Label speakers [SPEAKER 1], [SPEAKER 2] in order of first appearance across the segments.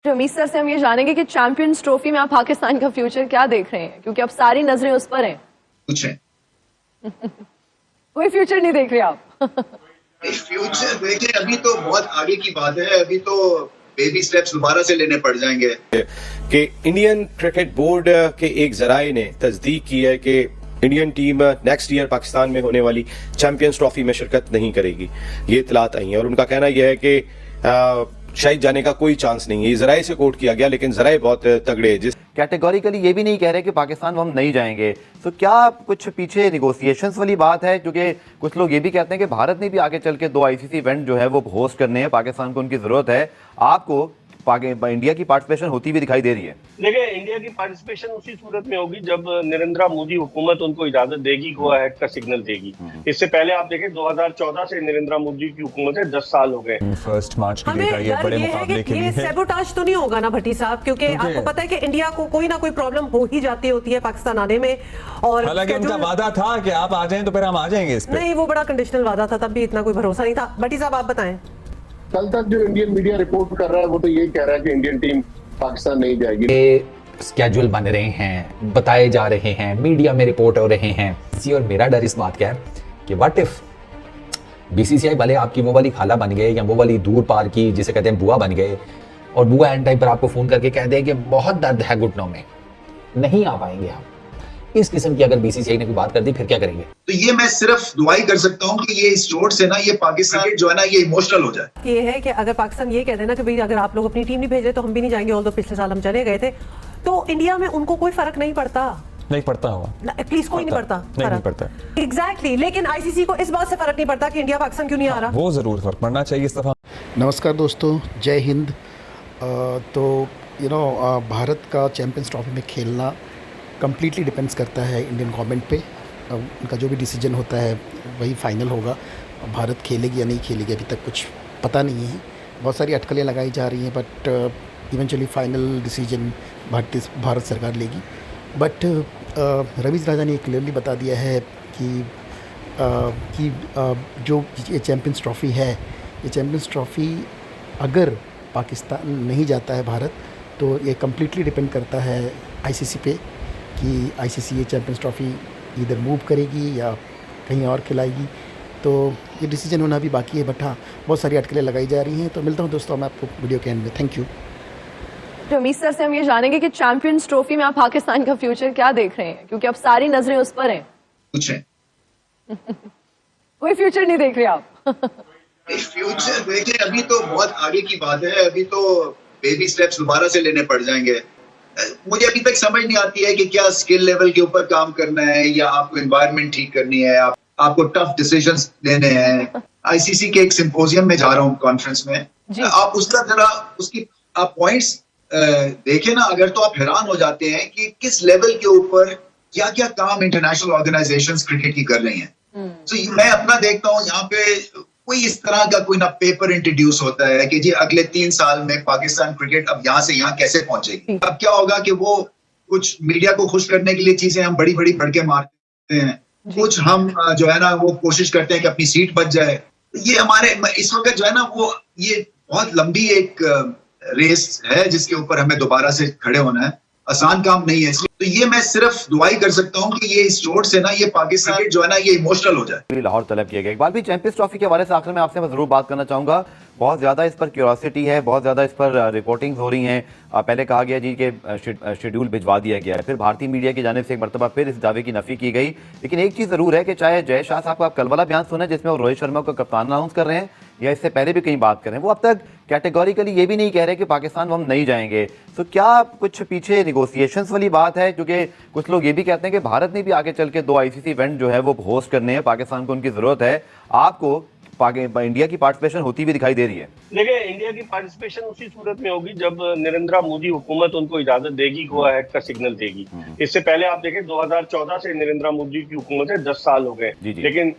[SPEAKER 1] Ramiz sir से हम ये जानेंगे कि चैंपियंस ट्रॉफी में आप पाकिस्तान का फ्यूचर क्या देख रहे हैं, क्योंकि अब सारी नजरें उस पर हैं।
[SPEAKER 2] कुछ है
[SPEAKER 1] कोई फ्यूचर नहीं देख रहे आप?
[SPEAKER 2] फ्यूचर देखिए, अभी तो बहुत आगे की बात है। अभी तो बेबी स्टेप्स दोबारा से लेने पड़ जाएंगे।
[SPEAKER 3] कि इंडियन क्रिकेट बोर्ड के एक जराये ने तस्दीक की है कि Indian team next year Pakistan में होने वाली चैंपियंस ट्रॉफी में शिरकत नहीं करेगी। ये इतलात आई है और उनका कहना यह है कि शायद जाने का कोई चांस नहीं है। ये जराये से कोट किया गया, लेकिन जराये बहुत तगड़े हैं। जिस
[SPEAKER 4] कैटेगोरिकली ये भी नहीं कह रहे कि पाकिस्तान हम नहीं जाएंगे। तो क्या कुछ पीछे निगोसिएशंस वाली बात है? क्योंकि कुछ लोग ये भी कहते हैं कि भारत ने भी आगे चल के 2 आईसीसी इवेंट जो है वो होस्ट करने हैं, पाकिस्तान को उनकी जरूरत है। आपको इंडिया की पार्टिसिपेशन होती हुई दिखाई दे रही है?
[SPEAKER 5] देखिए, इंडिया की पार्टिसिपेशन उसी सूरत में होगी जब नरेंद्र मोदी हुकूमत उनको इजाजत देगी, गो अहेड का सिग्नल देगी। इससे पहले आप देखें 2014 से नरेंद्र मोदी की हुकूमत है, 10 साल हो गए।
[SPEAKER 6] 1 मार्च की डेट आई है बड़े मुकाबले के लिए।
[SPEAKER 7] ये सैबोटाज तो नहीं होगा ना भट्टी साहब? क्योंकि आपको पता है कि इंडिया को कोई ना कोई प्रॉब्लम हो ही जाती होती है पाकिस्तान आने में। और
[SPEAKER 6] हालांकि उनका वादा था कि आप आ जाएं तो फिर हम आ जाएंगे इस पे।
[SPEAKER 7] नहीं, वो बड़ा कंडीशनल वादा था, तब भी इतना कोई भरोसा नहीं था। भट्टी साहब आप बताएं।
[SPEAKER 8] कल तक जो इंडियन मीडिया रिपोर्ट कर रहा है वो तो ये कह रहा है कि इंडियन टीम पाकिस्तान नहीं जाएगी।
[SPEAKER 9] स्केड्यूल बन रहे हैं, बताए जा रहे हैं, मीडिया में रिपोर्ट हो रहे हैं। और मेरा डर इस बात का है कि व्हाट इफ बीसीसीआई वाले आपकी वो वाली खाला बन गए या वो वाली दूर पार की जिसे कहते हैं बुआ बन गए, और बुआ एंड टाइम पर आपको फोन करके कह दें कि बहुत दर्द है घुटनों में, नहीं आ पाएंगे आप। इस किस्म की अगर बीसीसीआई ने कोई बात कर दी फिर क्या करेंगे?
[SPEAKER 2] तो ये मैं सिर्फ दुआई कर सकता हूँ कि ये इस चोट से ना ये पाकिस्तान जो है ना ये इमोशनल हो जाए।
[SPEAKER 7] ये है कि अगर पाकिस्तान ये कह देना कि भाई अगर आप लोग अपनी टीम नहीं भेज रहे तो हम भी नहीं जाएंगे, और तो पिछले साल हम चले गए थे, तो इंडिया में उनको कोई फर्क नहीं पड़ता।
[SPEAKER 6] नहीं पड़ता होगा,
[SPEAKER 7] प्लीज कोई नहीं पड़ता।
[SPEAKER 6] नहीं पड़ता
[SPEAKER 7] एग्जैक्टली। लेकिन आईसीसी को इस बात से फर्क नहीं पड़ता कि इंडिया पाकिस्तान क्यों नहीं आ रहा।
[SPEAKER 6] वो जरूर फर्क पड़ना चाहिए इस दफा।
[SPEAKER 10] नमस्कार दोस्तों, जय हिंद। तो भारत का चैंपियंस ट्रॉफी में खेलना कम्प्लीटली डिपेंड्स करता है इंडियन गवर्नमेंट पे। उनका जो भी डिसीजन होता है वही फाइनल होगा। भारत खेलेगी या नहीं खेलेगी अभी तक कुछ पता नहीं है। बहुत सारी अटकलें लगाई जा रही हैं, but eventually final decision Bharat सरकार लेगी। बट रवीज राजा ने क्लियरली बता दिया है कि जो ये चैंपियंस ट्रॉफ़ी है, ये चैंपियंस ट्रॉफ़ी अगर पाकिस्तान नहीं जाता है भारत, तो ये कम्प्लीटली डिपेंड करता है आईसीसी पे कि आईसीसी ये चैंपियंस ट्रॉफ़ी इधर मूव करेगी या कहीं और खिलाएगी। तो ये डिसीजन होना भी बाकी है, बट हाँ बहुत सारी अटकलें लगाई जा रही हैं। तो मिलता हूँ दोस्तों मैं आपको वीडियो के एंड में। Thank you.
[SPEAKER 1] रमीज सर से हम ये जानेंगे कि चैंपियंस ट्रॉफी में आप पाकिस्तान का फ्यूचर क्या देख रहे हैं, क्योंकि अब सारी नजरें उस पर हैं।
[SPEAKER 2] कुछ है
[SPEAKER 1] कोई फ्यूचर नहीं देख रहे आप?
[SPEAKER 2] फ्यूचर देखिए, अभी तो बहुत आगे की बात है। अभी तो बेबी स्टेप्स दोबारा से लेने पड़ जाएंगे। मुझे अभी तक समझ नहीं आती है कि क्या स्किल लेवल के ऊपर काम करना है या आपको एनवायरनमेंट ठीक करनी है, आपको टफ डिसीजंस लेने हैं। आईसीसी के एक सिंपोजियम में जा रहा हूँ, कॉन्फ्रेंस में। आप उसका जरा उसकी आप पॉइंट्स देखें ना, अगर तो आप हैरान हो जाते हैं कि किस लेवल के ऊपर क्या क्या काम इंटरनेशनल ऑर्गेनाइजेशंस क्रिकेट की कर रही हैं। तो मैं अपना देखता हूँ यहाँ पे कोई इस तरह का कोई ना पेपर इंट्रोड्यूस होता है कि जी अगले 3 साल में पाकिस्तान क्रिकेट अब यहाँ से यहाँ कैसे पहुंचेगी। अब क्या होगा कि वो कुछ मीडिया को खुश करने के लिए चीजें हम बड़ी बड़ी भड़के मारते हैं, कुछ हम जो है ना वो कोशिश करते हैं कि अपनी सीट बच जाए। ये हमारे इस वक्त जो है ना वो ये बहुत लंबी एक रेस है जिसके ऊपर हमें दोबारा से खड़े होना है। आसान काम नहीं है, इसलिए तो ये मैं सिर्फ दुआई कर सकता हूँ कि ये इस चोट से ना ये पाकिस्तान जो है ना ये इमोशनल हो जाए।
[SPEAKER 4] लाहौर तलब किया गया। इकबाल भी चैंपियंस ट्रॉफी के हवाले से आखिर में आपसे मैं जरूर बात करना चाहूंगा। बहुत ज्यादा इस पर क्यूरियोसिटी है, बहुत ज्यादा इस पर रिपोर्टिंग्स हो रही हैं। पहले कहा गया जी कि शेड्यूल भिजवा दिया गया है, फिर भारतीय मीडिया की जानिब से एक मरतबा फिर इस दावे की नफी की गई। लेकिन एक चीज जरूर है कि चाहे जय शाह साहब का आप कल वाला बयान सुने जिसमें वो रोहित शर्मा को कप्तान अनाउंस कर रहे हैं, या इससे पहले भी कहीं बात करें, वो अब तक कैटेगोरिकली ये भी नहीं कह रहे कि पाकिस्तान हम नहीं जाएंगे। तो क्या कुछ पीछे निगोसिएशंस वाली बात है? क्योंकि कुछ लोग ये भी कहते हैं कि भारत ने भी आगे चल के 2 आईसीसी इवेंट जो है वो होस्ट करने हैं, पाकिस्तान को उनकी जरूरत है। आपको इंडिया की पार्टिसिपेशन होती हुई दिखाई दे रही है?
[SPEAKER 5] देखिए, इंडिया की पार्टिसिपेशन उसी सूरत में होगी जब नरेंद्र मोदी हुकूमत उनको इजाजत देगी, गो अहेड का सिग्नल देगी। इससे पहले आप देखें 2014 से नरेंद्र मोदी की हुकूमत है, 10 साल हो गए। लेकिन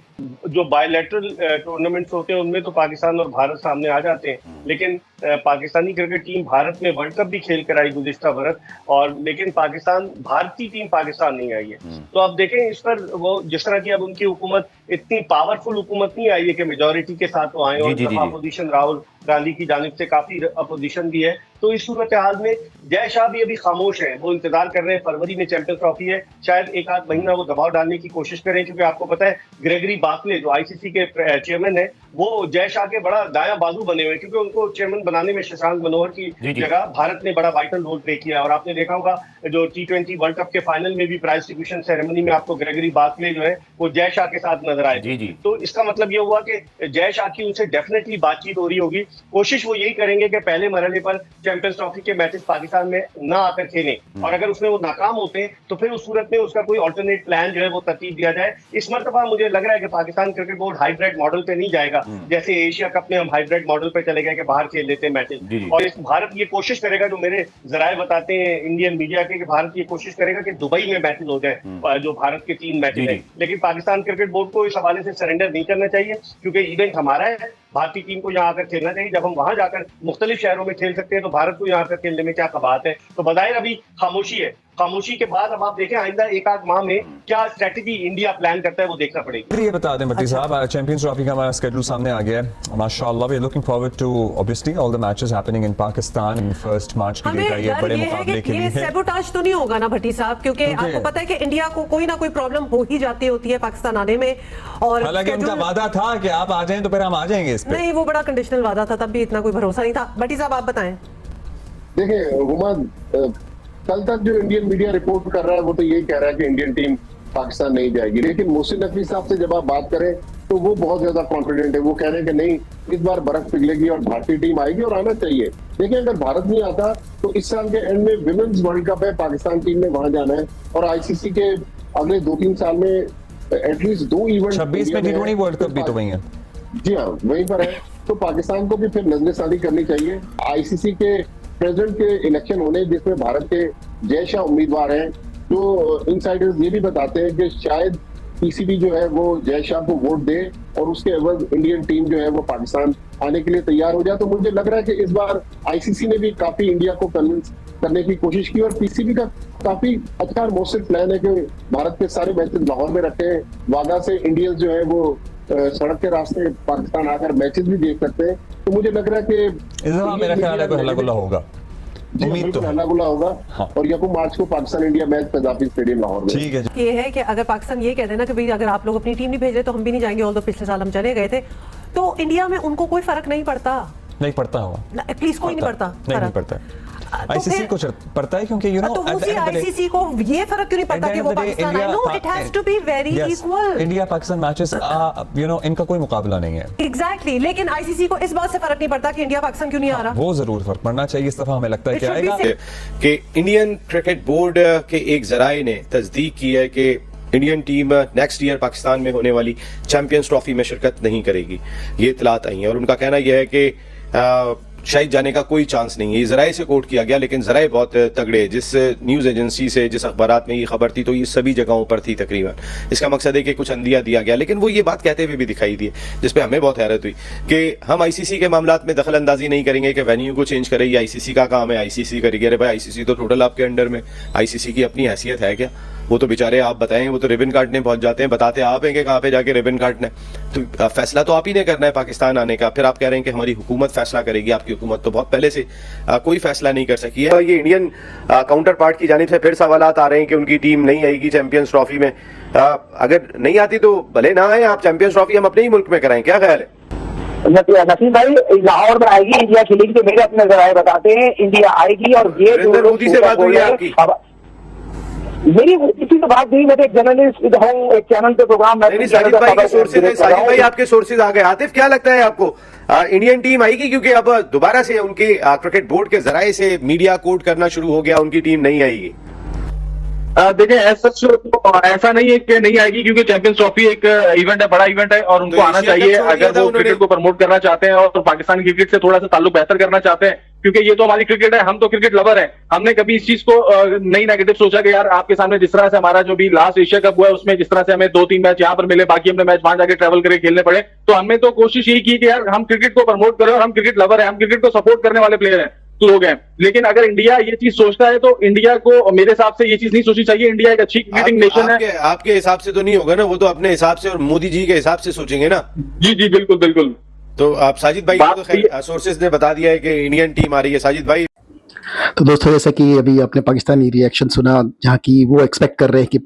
[SPEAKER 5] जो बायलैटरल टूर्नामेंट्स होते हैं उनमें तो पाकिस्तान और भारत सामने आ जाते हैं, लेकिन पाकिस्तानी क्रिकेट टीम भारत में वर्ल्ड कप भी खेल कर आई गुज़िश्ता बरस, और लेकिन पाकिस्तान भारतीय टीम पाकिस्तान नहीं आई है। तो आप देखें इस पर वो जिस तरह की अब उनकी हुकूमत इतनी पावरफुल हुकूमत नहीं आई है कि मेजोरिटी के साथ वो आए, और अपोजिशन राहुल गांधी की जानिब से काफी अपोजिशन भी है, तो इस सूरत हाल में जय शाह भी अभी खामोश है, वो इंतजार कर रहे हैं। फरवरी में चैंपियंस ट्रॉफी है, शायद एक आध महीना वो दबाव डालने की कोशिश करें, क्योंकि आपको पता है ग्रेगरी बार्कले जो आईसीसी के चेयरमैन है, वो जय शाह के बड़ा दायां बाजू बने हुए, क्योंकि उनको चेयरमैन बनाने में शशांक मनोहर की जगह भारत ने बड़ा वाइटल रोल प्ले किया। और आपने देखा होगा जो T20 वर्ल्ड कप के फाइनल में भी प्राइज डिस्ट्रीब्यूशन सेरेमनी में आपको ग्रेगरी बार्कले जो है वो जय शाह के साथ नजर आए। तो इसका मतलब ये हुआ कि जय शाह की उनसे डेफिनेटली बातचीत हो रही होगी। कोशिश वो यही करेंगे कि पहले मरहले पर चैंपियंस ट्रॉफी के मैचेस पाकिस्तान में ना आकर खेलें, और अगर उसमें वो नाकाम होते हैं तो फिर उस सूरत में उसका कोई ऑल्टरनेट प्लान जो है वो तरतीब दिया जाए। इस मरतबा मुझे लग रहा है कि Pakistan cricket board hybrid model पे नहीं जाएगा, जैसे एशिया कप में हम हाइब्रिड मॉडल पे चले गए कि बाहर खेल लेते हैं मैचेस। और इस भारत ये कोशिश करेगा, जो मेरे जराए बताते हैं इंडियन मीडिया के, कि भारत ये कोशिश करेगा कि दुबई में मैचेस हो जाए, जो भारत के 3 मैचेस हैं। लेकिन पाकिस्तान क्रिकेट बोर्ड को इस हवाले से सरेंडर नहीं करना चाहिए, क्योंकि इवेंट हमारा है, भारतीय टीम को यहाँ आकर खेलना चाहिए। जब हम वहां जाकर मुख्तलिफ शहरों में खेल सकते हैं तो भारत को यहाँ आकर खेलने में क्या कबात है। तो बजाय अभी खामोशी है, खामोशी के बाद अब आप देखें आइंदा एक आध माह में क्या स्ट्रेटेजी इंडिया प्लान करता है वो देखना पड़ेगा।
[SPEAKER 6] ये बता दें भट्टी साहब, चैंपियंस ट्रॉफी का हमारा स्केड्यूल सामने आ गया है माशाल्लाह। We are looking forward to obviously all the matches happening in Pakistan in 1 March के लिए। ये बड़े मुकाबले के लिए
[SPEAKER 7] सैबोटाज तो नहीं होगा ना भट्टी साहब, क्योंकि आपको पता है कि इंडिया को कोई ना कोई प्रॉब्लम हो ही जाती होती है पाकिस्तान आने में। और
[SPEAKER 6] हालांकि उनका वादा था कि आप आ जाएं तो फिर हम आ जाएंगे इस पे।
[SPEAKER 7] नहीं, वो बड़ा कंडीशनल वादा था, तब भी इतना कोई भरोसा नहीं था। भट्टी साहब आप बताएं।
[SPEAKER 8] देखिए हुमाद, कल तक जो इंडियन मीडिया रिपोर्ट कर रहा है वो तो यही कह रहा है कि इंडियन टीम पाकिस्तान नहीं जाएगी, लेकिन मोहसिन नकवी साहब से जब आप बात करें तो वो बहुत ज्यादा कॉन्फिडेंट है। वो कह रहे हैं कि नहीं, इस बार बर्फ पिघलेगी और भारतीय टीम आएगी और आना चाहिए। देखिए अगर भारत नहीं आता तो इस साल के एंड में विमेन्स वर्ल्ड कप है, पाकिस्तान टीम ने वहां जाना है, और आईसीसी के अगले 2-3 साल में एटलीस्ट 2 इवेंट
[SPEAKER 6] 26 में T20 वर्ल्ड कप भी तो वही है।
[SPEAKER 8] जी हाँ, वहीं पर है। तो पाकिस्तान को भी फिर नजरसानी करनी चाहिए। आईसीसी के प्रेसिडेंट के इलेक्शन होने, जिसमें भारत के जय शाह उम्मीदवार हैं, तो इनसाइडर्स ये भी बताते हैं कि शायद पीसीबी जो है वो जय शाह को वोट दे और उसके एवज इंडियन टीम जो है वो पाकिस्तान आने के लिए तैयार हो जाए। तो मुझे लग रहा है कि इस बार आईसीसी ने भी काफी इंडिया को कन्विंस करने की कोशिश की, और पीसीबी का काफी अच्छा मौसम प्लान है कि भारत के सारे मैचेस लाहौर में रखे हैं। वादा से इंडियंस जो है वो सड़क के रास्ते पाकिस्तान आकर मैचेस भी देख सकते हैं। तो मुझे लग रहा है कि
[SPEAKER 6] इस दफा मेरा ख्याल है कोई हल्ला गुल्ला होगा, उम्मीद तो
[SPEAKER 8] हल्ला गुल्ला होगा।
[SPEAKER 6] हाँ।
[SPEAKER 8] और यकम मार्च को Pakistan India match कदाफी stadium Lahore में।
[SPEAKER 6] ठीक है।
[SPEAKER 7] ये है कि अगर पाकिस्तान ये कह देना कि भाई अगर आप लोग अपनी टीम नहीं भेज रहे तो हम भी नहीं जाएंगे, और तो पिछले साल हम चले गए थे, तो इंडिया में उनको कोई फर्क नहीं पड़ता।
[SPEAKER 6] नहीं पड़ता होगा,
[SPEAKER 7] प्लीज कोई नहीं पड़ता,
[SPEAKER 6] नहीं पड़ता। आईसीसी को पड़ता है, क्योंकि यू नो
[SPEAKER 7] आईसीसी को ये फर्क क्यों नहीं पड़ता कि वो पाकिस्तान आए? No, it has to be very equal.
[SPEAKER 6] India Pakistan matches you know इनका कोई मुकाबला नहीं है।
[SPEAKER 7] एग्जैक्टली, लेकिन आईसीसी को इस बात से फर्क नहीं पड़ता कि इंडिया पाकिस्तान क्यों नहीं आ रहा।
[SPEAKER 6] वो जरूर फर्क पड़ना चाहिए, इस दफा हमें लगता है कि आएगा।
[SPEAKER 3] कि इंडियन क्रिकेट बोर्ड के एक जराए ने तस्दीक की है कि Indian team next year Pakistan में होने वाली चैंपियंस ट्रॉफी में शिरकत नहीं करेगी। ये इतलात आई है, और उनका कहना यह है कि शायद जाने का कोई चांस नहीं है। ये जराए से कोट किया गया, लेकिन जराए बहुत तगड़े, जिस न्यूज एजेंसी से, जिस अखबारात में ये खबर थी, तो ये सभी जगहों पर थी तकरीबन। इसका मकसद है कि कुछ अंदिया दिया गया, लेकिन वो ये बात कहते हुए भी दिखाई दी, जिसपे हमें बहुत हैरत हुई कि हम आईसीसी के मामलात में दखल अंदाजी नहीं करेंगे कि वेन्यू को चेंज करे, ये आईसीसी का काम है, आईसीसी करेगी। अरे भाई, आईसीसी तो टोटल आपके अंडर में, आईसीसी की अपनी हैसियत है क्या? वो तो बेचारे आप बताएं, वो तो रिबन काटने पहुंच जाते हैं, बताते आप हैं कि कहाँ पे जाके रिबन काटना है। तो फैसला तो आप ही ने करना है पाकिस्तान आने का। फिर आप कह रहे हैं कि हमारी हुकूमत फैसला करेगी। आपकी हुकूमत तो बहुत पहले से कोई फैसला नहीं कर सकी है। ये इंडियन काउंटर पार्ट की जानिब से फिर सवालात आ रहे हैं कि उनकी टीम नहीं आएगी चैंपियंस ट्रॉफी में। अगर नहीं आती तो भले ना आए, आप चैंपियंस ट्रॉफी हम अपने ही मुल्क में कराएं, क्या ख्याल है?
[SPEAKER 11] नसीम भाई, लाहौर में आएगी, इंडिया खेलेगी, तो मेरे अपने जराए बताते हैं इंडिया आएगी। और ये
[SPEAKER 3] नरेंद्र मोदी से बात हुई है आपकी?
[SPEAKER 11] मेरी किसी से बात नहीं, मैं एक जर्नलिस्ट हूँ, एक चैनल पे प्रोग्राम।
[SPEAKER 3] साजिद भाई के सोर्सेज है, साजिद भाई आपके सोर्सेज आ गए। आतिफ, क्या लगता है आपको, इंडियन टीम आएगी? क्योंकि अब दोबारा से उनके क्रिकेट बोर्ड के जराए से मीडिया कोट करना शुरू हो गया, उनकी टीम नहीं आएगी।
[SPEAKER 12] देखिए ऐसा नहीं है कि नहीं आएगी, क्योंकि चैंपियंस ट्रॉफी एक इवेंट है, बड़ा इवेंट है, और उनको आना चाहिए अगर वो क्रिकेट को प्रमोट करना चाहते हैं और पाकिस्तान क्रिकेट से थोड़ा सा ताल्लुक बेहतर करना चाहते हैं। क्योंकि ये तो हमारी क्रिकेट है, हम तो क्रिकेट लवर हैं। हमने कभी इस चीज को नहीं नेगेटिव सोचा कि यार आपके सामने जिस तरह से हमारा जो भी लास्ट एशिया कप हुआ है उसमें जिस तरह से हमें 2-3 मैच यहाँ पर मिले, बाकी हमने मैच वहां जाके ट्रैवल करके खेलने पड़े, तो हमने तो कोशिश यही की कि यार हम क्रिकेट को प्रमोट करें, और हम क्रिकेट लवर हैं, हम क्रिकेट को सपोर्ट करने वाले प्लेयर हैं, लोग हैं। लेकिन अगर इंडिया ये चीज सोचता है तो इंडिया को मेरे हिसाब से ये चीज नहीं सोचनी चाहिए। इंडिया एक अच्छी क्रिकेटिंग नेशन है।
[SPEAKER 3] आपके हिसाब से तो नहीं होगा ना, वो तो अपने हिसाब से और मोदी जी के हिसाब से सोचेंगे ना।
[SPEAKER 12] जी जी, बिल्कुल बिल्कुल।
[SPEAKER 3] तो आप साजिद भाई को तो सोर्सेज ने बता दिया है कि इंडियन टीम आ रही है। साजिद भाई,
[SPEAKER 10] तो दोस्तों, जैसा कि अभी आपने पाकिस्तानी रिएक्शन सुना, जहाँ की वो एक्सपेक्ट कर रहे हैं कि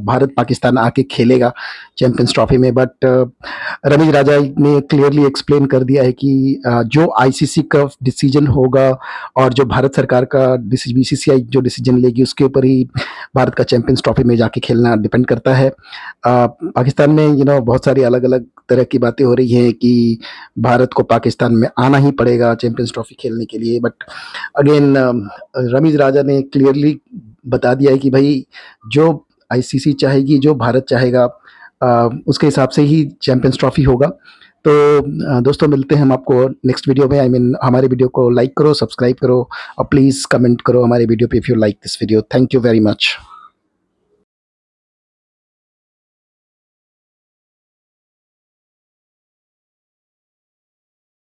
[SPEAKER 10] भारत पाकिस्तान आके खेलेगा चैंपियंस ट्रॉफी में, बट रमीज राजा ने क्लियरली एक्सप्लेन कर दिया है कि जो आईसीसी का डिसीजन होगा और जो भारत सरकार का बीसीसीआई जो डिसीजन लेगी उसके ऊपर ही भारत का चैंपियंस ट्रॉफी में जाके खेलना डिपेंड करता है। पाकिस्तान में बहुत सारी अलग अलग तरह की बातें हो रही हैं कि भारत को पाकिस्तान में आना ही पड़ेगा चैंपियंस ट्रॉफी खेलने के लिए, बट अगेन रमीज राजा ने क्लियरली बता दिया है कि भाई जो आईसीसी चाहेगी, जो भारत चाहेगा, उसके हिसाब से ही चैंपियंस ट्रॉफी होगा। तो दोस्तों, मिलते हैं हम आपको नेक्स्ट वीडियो में। हमारे वीडियो को लाइक करो, सब्सक्राइब करो और प्लीज़ कमेंट करो हमारे वीडियो पे if you like this video. Thank you very much.